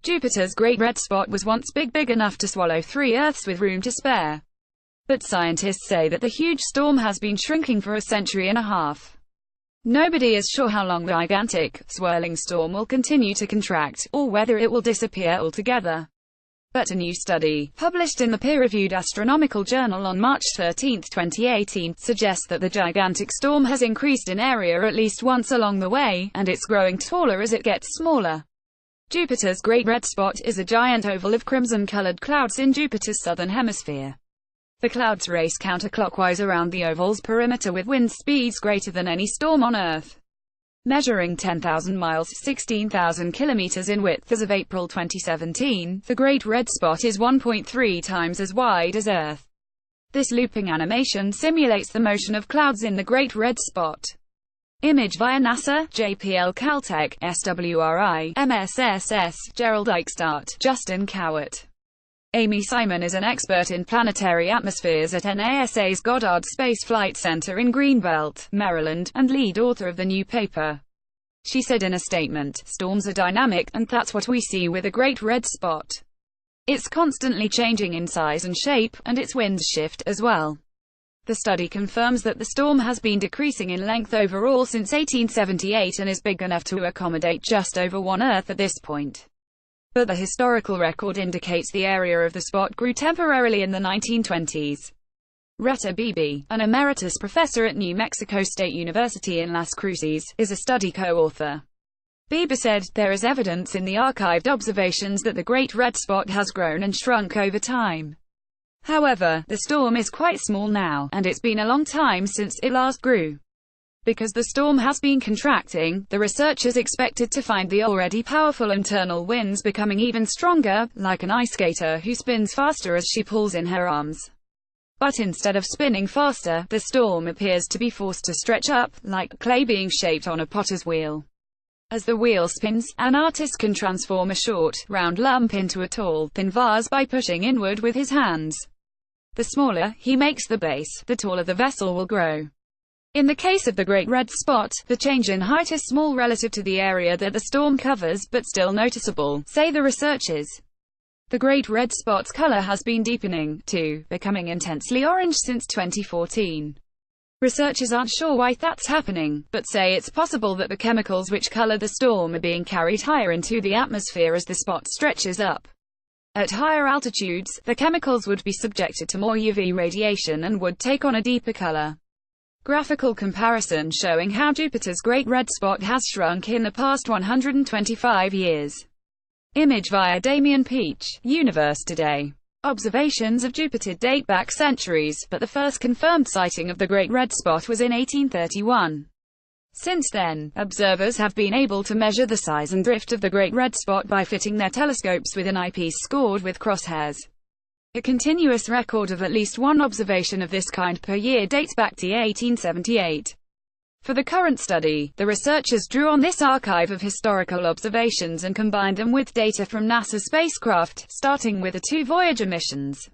Jupiter's Great Red Spot was once big enough to swallow 3 Earths with room to spare. But scientists say that the huge storm has been shrinking for a century and a half. Nobody is sure how long the gigantic, swirling storm will continue to contract, or whether it will disappear altogether. But a new study, published in the peer-reviewed Astronomical Journal on March 13, 2018, suggests that the gigantic storm has increased in area at least once along the way, and it's growing taller as it gets smaller. Jupiter's Great Red Spot is a giant oval of crimson-colored clouds in Jupiter's southern hemisphere. The clouds race counterclockwise around the oval's perimeter with wind speeds greater than any storm on Earth. Measuring 10,000 miles (16,000 kilometers) in width as of April 2017, the Great Red Spot is 1.3 times as wide as Earth. This looping animation simulates the motion of clouds in the Great Red Spot. Image via NASA, JPL Caltech, SWRI, MSSS, Gerald Eichstadt, Justin Cowart. Amy Simon is an expert in planetary atmospheres at NASA's Goddard Space Flight Center in Greenbelt, Maryland, and lead author of the new paper. She said in a statement, "Storms are dynamic, and that's what we see with a Great Red Spot. It's constantly changing in size and shape, and its winds shift as well." The study confirms that the storm has been decreasing in length overall since 1878 and is big enough to accommodate just over one Earth at this point. But the historical record indicates the area of the spot grew temporarily in the 1920s. Retta Beebe, an emeritus professor at New Mexico State University in Las Cruces, is a study co-author. Beebe said, "There is evidence in the archived observations that the Great Red Spot has grown and shrunk over time. However, the storm is quite small now, and it's been a long time since it last grew." Because the storm has been contracting, the researchers expected to find the already powerful internal winds becoming even stronger, like an ice skater who spins faster as she pulls in her arms. But instead of spinning faster, the storm appears to be forced to stretch up, like clay being shaped on a potter's wheel. As the wheel spins, an artist can transform a short, round lump into a tall, thin vase by pushing inward with his hands. The smaller he makes the base, the taller the vessel will grow. In the case of the Great Red Spot, the change in height is small relative to the area that the storm covers, but still noticeable, say the researchers. The Great Red Spot's color has been deepening, too, becoming intensely orange since 2014. Researchers aren't sure why that's happening, but say it's possible that the chemicals which color the storm are being carried higher into the atmosphere as the spot stretches up. At higher altitudes, the chemicals would be subjected to more UV radiation and would take on a deeper color. Graphical comparison showing how Jupiter's Great Red Spot has shrunk in the past 125 years. Image via Damian Peach, Universe Today. Observations of Jupiter date back centuries, but the first confirmed sighting of the Great Red Spot was in 1831. Since then, observers have been able to measure the size and drift of the Great Red Spot by fitting their telescopes with an eyepiece scored with crosshairs. A continuous record of at least one observation of this kind per year dates back to 1878. For the current study, the researchers drew on this archive of historical observations and combined them with data from NASA spacecraft, starting with the 2 Voyager missions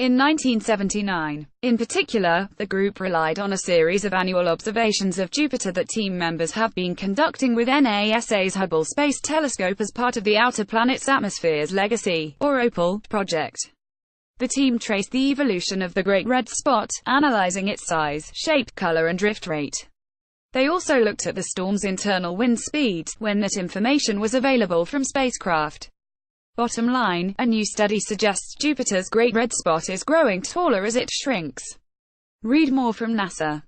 in 1979. In particular, the group relied on a series of annual observations of Jupiter that team members have been conducting with NASA's Hubble Space Telescope as part of the Outer Planets Atmospheres Legacy, or OPAL, project. The team traced the evolution of the Great Red Spot, analyzing its size, shape, color and drift rate. They also looked at the storm's internal wind speed, when that information was available from spacecraft. Bottom line, a new study suggests Jupiter's Great Red Spot is growing taller as it shrinks. Read more from NASA.